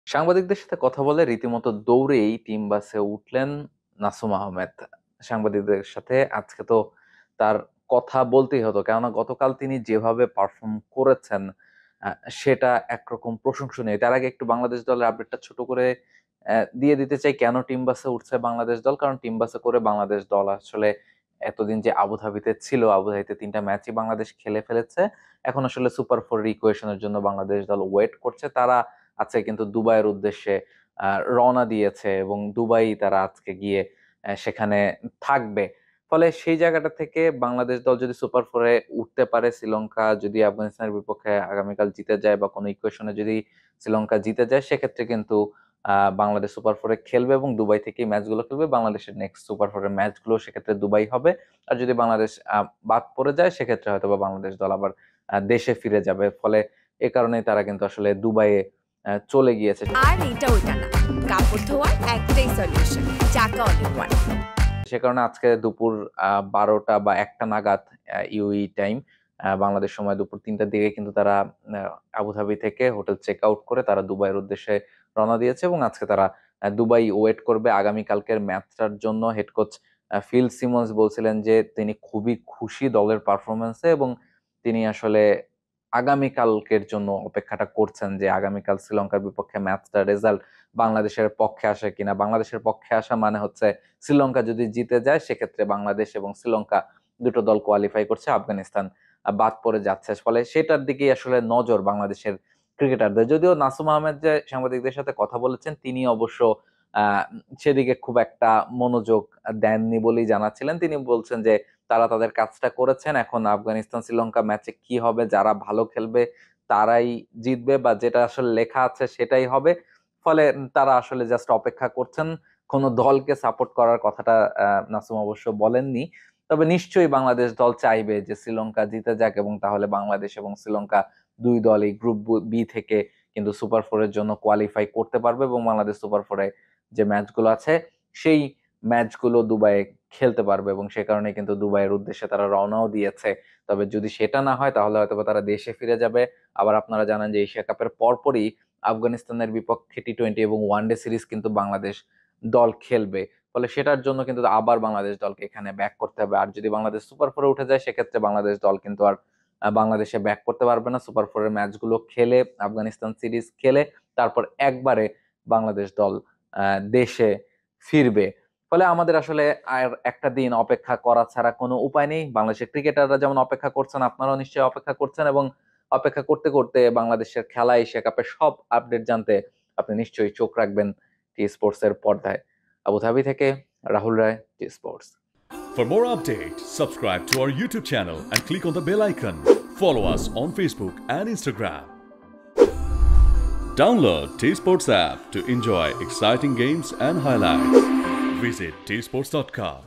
সাংবাদিকদের সাথে কথা বলে রীতিমতো দৌড়েই টিম বাসে উঠলেন নাসুম আহমেদ। সাংবাদিকদের সাথে আজকে তো তার কথা বলতেই হতো, কেননা গতকাল তিনি যেভাবে পারফর্ম করেছেন সেটা একরকম প্রশংসনীয়। তার আগে একটু বাংলাদেশ দলের আপডেটটা ছোট করে দিয়ে দিতে চাই। কেন টিম বাসে উঠছে বাংলাদেশ দল? কারণ টিম বাসে করে বাংলাদেশ দল আসলে এতদিন যে আবুধাবিতে ছিল, আবুধাবিতে ৩টা ম্যাচই বাংলাদেশ খেলে ফেলেছে। এখন আসলে সুপার 4 ইকুয়েশনের জন্য বাংলাদেশ দল ওয়েট করছে। তারা আজকে কিন্তু দুবাইয়ের উদ্দেশ্যে রওনা দিয়েছে এবং দুবাই তারা আজকে গিয়ে সেখানে থাকবে। ফলে সেই জায়গাটা থেকে বাংলাদেশ দল যদি সুপার 4 এ উঠতে পারে, শ্রীলঙ্কা যদি আফগানিস্তানের বিপক্ষে আগামীকাল জিতে যায় বা কোনো ইকুয়েশনে যদি শ্রীলঙ্কা জিতে যায়, সেক্ষেত্রে কিন্তু বাংলাদেশ সুপার 4 এ খেলবে এবং দুবাই থেকেই ম্যাচগুলো খেলবে। বাংলাদেশের নেক্সট সুপার 4 এর ম্যাচগুলো সেক্ষেত্রে দুবাই হবে। আর যদি বাংলাদেশ বাদ পড়ে যায়, সেক্ষেত্রে হয়তোবা বাংলাদেশ দল আবার দেশে ফিরে যাবে। ফলে এ কারণেই তারা কিন্তু আসলে দুবাইয়ে চলে গিয়েছে। আর এটা ওইটা না, কাপড় ধোয়ার একটাই সলিউশন, চাকা অল ওয়ান। সে কারণে আজকে দুপুর ১২টা বা ১টা নাগাদ ইউএই টাইম, বাংলাদেশ সময় দুপুর ৩টার দিকে কিন্তু তারা আবুধাবি থেকে হোটেল চেক আউট করে তারা দুবাইয়ের উদ্দেশ্যে রওনা দিয়েছে এবং আজকে তারা দুবাই ওয়েট করবে আগামীকালকের ম্যাচটার জন্য। হেড কোচ ফিল সিমন্স বলছিলেন যে তিনি খুবই খুশি দলের পারফরম্যান্সে এবং তিনি আসলে আগামীকালকের জন্য অপেক্ষাটা করছেন যে আগামীকাল শ্রীলঙ্কার বিপক্ষে ম্যাচটার রেজাল্ট বাংলাদেশের পক্ষে আসে কিনা। বাংলাদেশের পক্ষে আসা মানে হচ্ছে শ্রীলঙ্কা যদি জিতে যায়, সেক্ষেত্রে বাংলাদেশ এবং শ্রীলঙ্কা দুটো দল কোয়ালিফাই করছে, আফগানিস্তান বাদ পড়ে যাচ্ছে। ফলে সেটার দিকেই আসলে নজর বাংলাদেশের ক্রিকেটারদের। যদিও নাসুম আহমেদ যে সাংবাদিকদের সাথে কথা বলেছেন, তিনি অবশ্য আহ সেদিকে খুব একটা মনোযোগ দেননি বলেই জানাচ্ছিলেন। তিনি বলছেন যে তারা তাদের কাজটা করেছেন, এখন আফগানিস্তান শ্রীলঙ্কা ম্যাচে কি হবে, যারা ভালো খেলবে তারাই জিতবে বা যেটা আসলে লেখা আছে সেটাই হবে। ফলে তারা আসলে জাস্ট অপেক্ষা করছেন। কোনো দলকে সাপোর্ট করার কথাটা নাসুম অবশ্য বলেননি। তবে নিশ্চয়ই বাংলাদেশ দল চাইবে যে শ্রীলঙ্কা জিতে যাক এবং তাহলে বাংলাদেশ এবং শ্রীলঙ্কা দুই দল এই গ্রুপ বি থেকে কিন্তু সুপার 4 এর জন্য কোয়ালিফাই করতে পারবে এবং বাংলাদেশ সুপার 4 এ যে ম্যাচগুলো আছে সেই ম্যাচগুলো দুবাইয়ে খেলতে পারবে এবং সে কারণে কিন্তু দুবাইয়ের উদ্দেশ্যে তারা রওনাও দিয়েছে। তবে যদি সেটা না হয় তাহলে হয়তোবা তারা দেশে ফিরে যাবে। আবার আপনারা জানেন যে এশিয়া কাপের পরপরই আফগানিস্তানের বিপক্ষে টি-20 এবং ওয়ানডে সিরিজ কিন্তু বাংলাদেশ দল খেলবে। ফলে সেটার জন্য কিন্তু আবার বাংলাদেশ দলকে এখানে ব্যাক করতে হবে। আর যদি বাংলাদেশ সুপার 4 এ উঠে যায়, সেক্ষেত্রে বাংলাদেশ দল কিন্তু আর বাংলাদেশে ব্যাক করতে পারবে না। সুপার 4 এর ম্যাচগুলো খেলে, আফগানিস্তান সিরিজ খেলে তারপর একবারে বাংলাদেশ দল দেশে ফিরবে। ফলে আমাদের আসলে আর একটা দিন অপেক্ষা করা ছাড়া কোনো উপায় নেই। বাংলাদেশের ক্রিকেটাররা যেমন অপেক্ষা করছেন, আপনারাও নিশ্চয়ই অপেক্ষা করছেন এবং অপেক্ষা করতে, করতে বাংলাদেশের খেলা, এশিয়া কাপের সব আপডেট জানতে আপনি নিশ্চয়ই চোখ রাখবেন টি স্পোর্টস এর পর্দায়। আবুধাবি থেকে রাহুল রায়, T Sports. For more updates, subscribe to our YouTube channel and click on the bell icon. Follow us on Facebook and Instagram. Download T-Sports app to enjoy exciting games and highlights. Visit tsports.com.